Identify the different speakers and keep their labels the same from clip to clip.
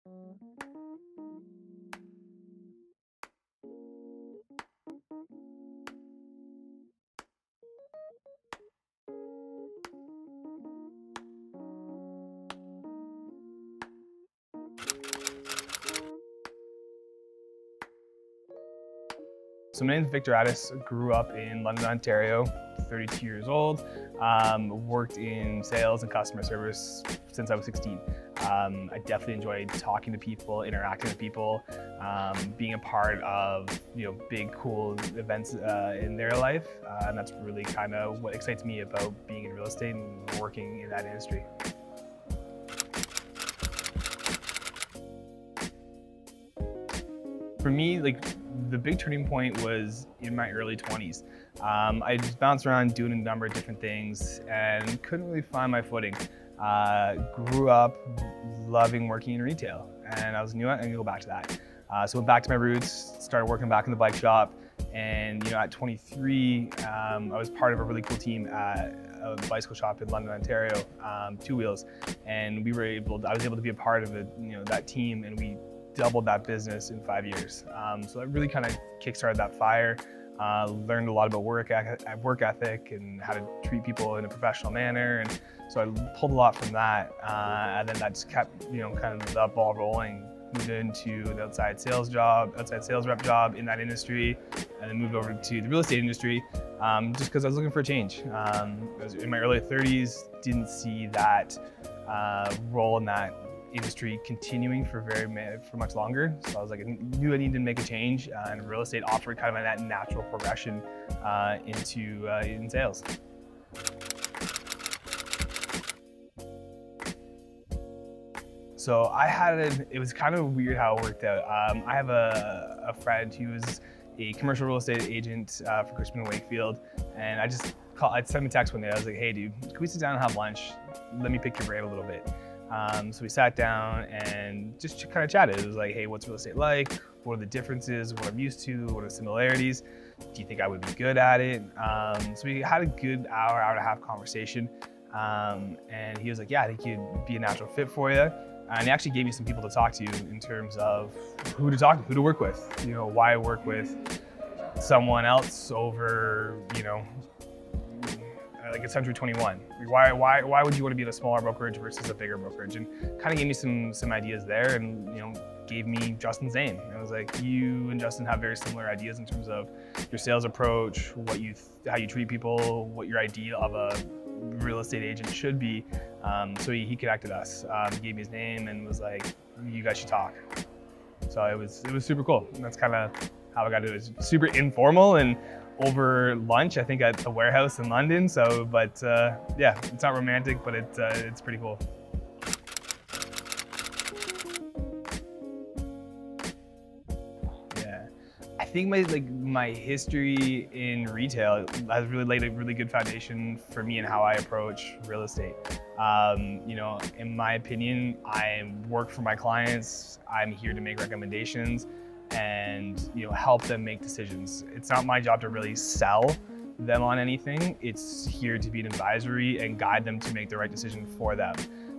Speaker 1: So my name is Victor ADDIS, grew up in London, Ontario, 32 years old, worked in sales and customer service since I was 16. I definitely enjoyed talking to people, interacting with people, being a part of big cool events in their life, and that's really kind of what excites me about being in real estate and working in that industry. For me, the big turning point was in my early 20s. I just bounced around doing a number of different things and couldn't really find my footing. Grew up loving working in retail, and I was new. I'm gonna go back to that. So went back to my roots, started working back in the bike shop, and at 23, I was part of a really cool team at a bicycle shop in London, Ontario, Two Wheels, and I was able to be a part of that team, and we doubled that business in 5 years. So that really kind of kickstarted that fire. Learned a lot about work ethic and how to treat people in a professional manner, and so I pulled a lot from that. And then that just kept, kind of the ball rolling. Moved into an outside sales rep job in that industry, and then moved over to the real estate industry, just because I was looking for a change. I was in my early 30s, didn't see that role in that industry continuing for much longer. So I was like, I knew I needed to make a change, and real estate offered kind of that natural progression in sales. So it was kind of weird how it worked out. I have a friend who was a commercial real estate agent for Cushman & Wakefield, and I'd send him a text one day. I was like, hey dude, can we sit down and have lunch? Let me pick your brain a little bit. So we sat down and just kind of chatted. It was like, hey, what's real estate like? What are the differences? What I'm used to? What are the similarities? Do you think I would be good at it? So we had a good hour and a half conversation. And he was like, yeah, I think you'd be a natural fit for you. And he actually gave me some people to talk to in terms of who to work with. Why work with someone else over, like a Century 21. Why would you want to be in a smaller brokerage versus a bigger brokerage? And kind of gave me some ideas there, and gave me Justin's name. And I was like, you and Justin have very similar ideas in terms of your sales approach, how you treat people, what your idea of a real estate agent should be. So he connected us. He gave me his name and was like, you guys should talk. So it was super cool. And that's kind of how I got to it. It was super informal and over lunch, I think at the warehouse in London. So, but yeah, it's not romantic, but it's pretty cool. Yeah, I think my history in retail has really laid a really good foundation for me and how I approach real estate. In my opinion, I work for my clients. I'm here to make recommendations and help them make decisions. It's not my job to really sell them on anything. It's here to be an advisory and guide them to make the right decision for them.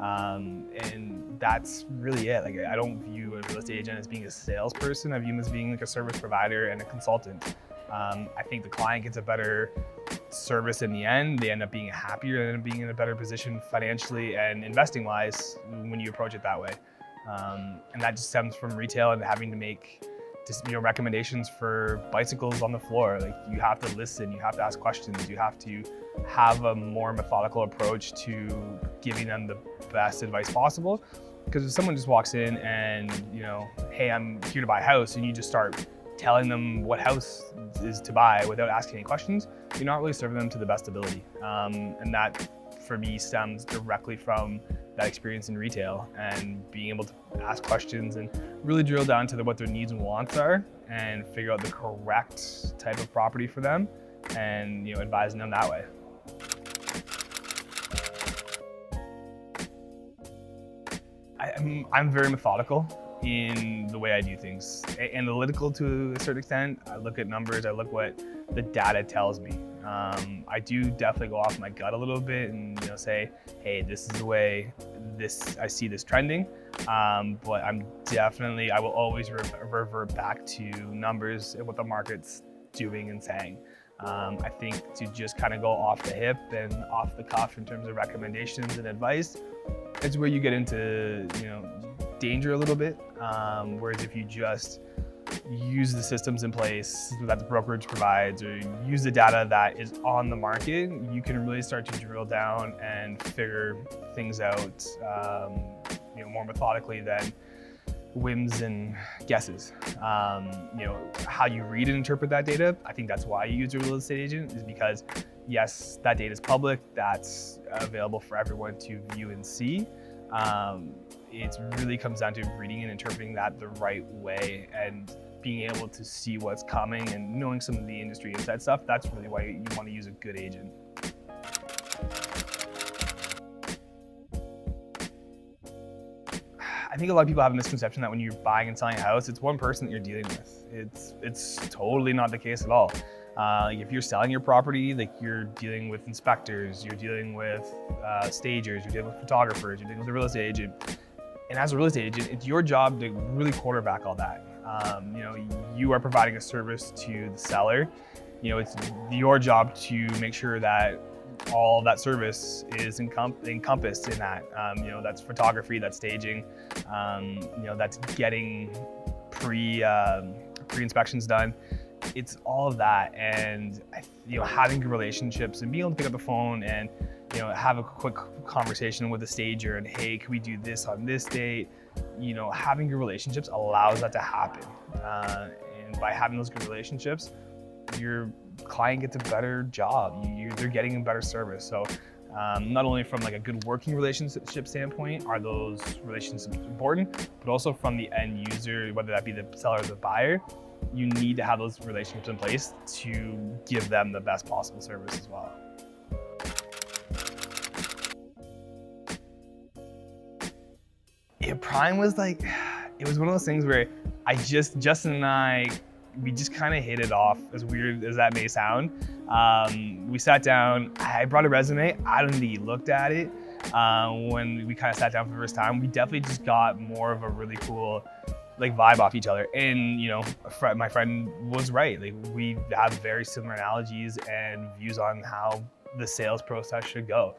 Speaker 1: And that's really it. I don't view a real estate agent as being a salesperson. I view them as being a service provider and a consultant. I think the client gets a better service in the end. They end up being happier and being in a better position financially and investing wise when you approach it that way. And that just stems from retail and having to make recommendations for bicycles on the floor. You have to listen, you have to ask questions, you have to have a more methodical approach to giving them the best advice possible. Because if someone just walks in and, hey, I'm here to buy a house, and you just start telling them what house is to buy without asking any questions, you're not really serving them to the best ability. And that, for me, stems directly from that experience in retail and being able to ask questions and really drill down to what their needs and wants are and figure out the correct type of property for them and advising them that way. I'm very methodical in the way I do things. Analytical to a certain extent. I look at numbers, I look what the data tells me. I do definitely go off my gut a little bit and say, hey, this is the way I see this trending. But I will always revert back to numbers and what the market's doing and saying. I think to just kind of go off the hip and off the cuff in terms of recommendations and advice, it's where you get into danger a little bit. Whereas if you just use the systems in place that the brokerage provides, or use the data that is on the market, you can really start to drill down and figure things out more methodically than whims and guesses. How you read and interpret that data, I think that's why you use a real estate agent, is because yes, that data is public, that's available for everyone to view and see. It really comes down to reading and interpreting that the right way and being able to see what's coming and knowing some of the industry inside stuff. That's really why you want to use a good agent. I think a lot of people have a misconception that when you're buying and selling a house, it's one person that you're dealing with. It's totally not the case at all. If you're selling your property, you're dealing with inspectors, you're dealing with stagers, you're dealing with photographers, you're dealing with a real estate agent. And as a real estate agent, it's your job to really quarterback all that. You are providing a service to the seller. It's your job to make sure that all that service is encompassed in that. That's photography, that's staging, that's getting pre-inspections done. It's all of that, and having good relationships and being able to pick up the phone and have a quick conversation with the stager and, hey, can we do this on this date? Having good relationships allows that to happen, and by having those good relationships, your client gets a better job. They're getting a better service. So not only from a good working relationship standpoint are those relationships important, but also from the end user, whether that be the seller or the buyer, you need to have those relationships in place to give them the best possible service as well. Prime was it was one of those things where Justin and I, we just kind of hit it off, as weird as that may sound. We sat down, I brought a resume, I don't think he looked at it. When we kind of sat down for the first time, we definitely just got more of a really cool vibe off each other. And my friend was right. We have very similar analogies and views on how the sales process should go.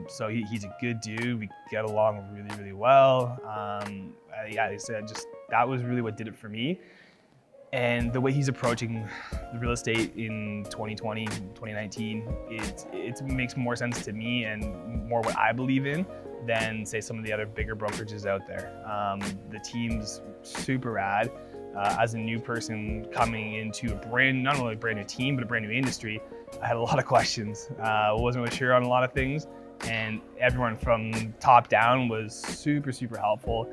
Speaker 1: So he's a good dude. We get along really, really well. Yeah, I said that was really what did it for me. And the way he's approaching the real estate in 2020, 2019, it makes more sense to me and more what I believe in than, say, some of the other bigger brokerages out there. The team's super rad. As a new person coming into not only a brand new team, but a brand new industry, I had a lot of questions. Wasn't really sure on a lot of things. And everyone from top down was super, super helpful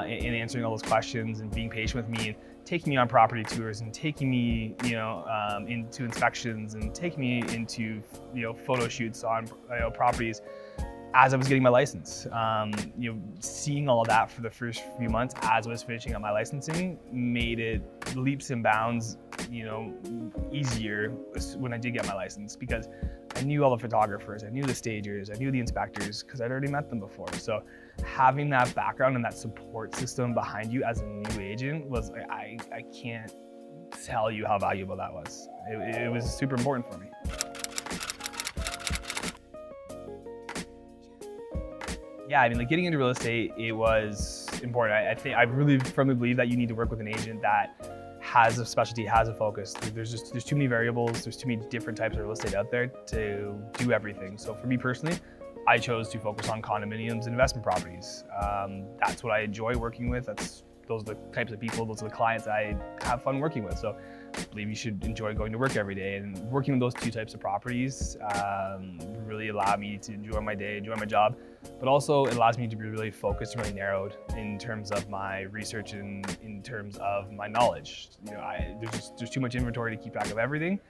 Speaker 1: in answering all those questions and being patient with me and taking me on property tours and taking me, into inspections and taking me into, photo shoots on, properties as I was getting my license. Seeing all of that for the first few months as I was finishing up my licensing made it leaps and bounds, easier when I did get my license, because I knew all the photographers, I knew the stagers, I knew the inspectors, because I'd already met them before. So having that background and that support system behind you as a new agent was, I can't tell you how valuable that was. It was super important for me. Yeah, getting into real estate, it was important. I really firmly believe that you need to work with an agent that has a specialty, has a focus. There's too many variables, there's too many different types of real estate out there to do everything. So for me personally, I chose to focus on condominiums and investment properties. That's what I enjoy working with. Those are the types of people, those are the clients I have fun working with. So I believe you should enjoy going to work every day, and working with those two types of properties really allow me to enjoy my day, enjoy my job, but also it allows me to be really focused and really narrowed in terms of my research and in terms of my knowledge. There's too much inventory to keep track of everything.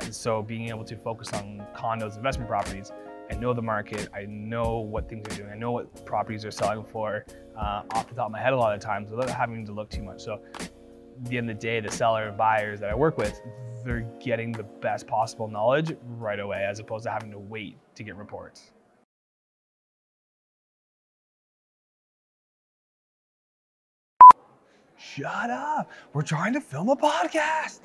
Speaker 1: And so being able to focus on condos, investment properties, I know the market, I know what things are doing, I know what properties are selling for off the top of my head a lot of times without having to look too much. So at the end of the day, the seller and buyers that I work with, they're getting the best possible knowledge right away, as opposed to having to wait to get reports. Shut up. We're trying to film a podcast.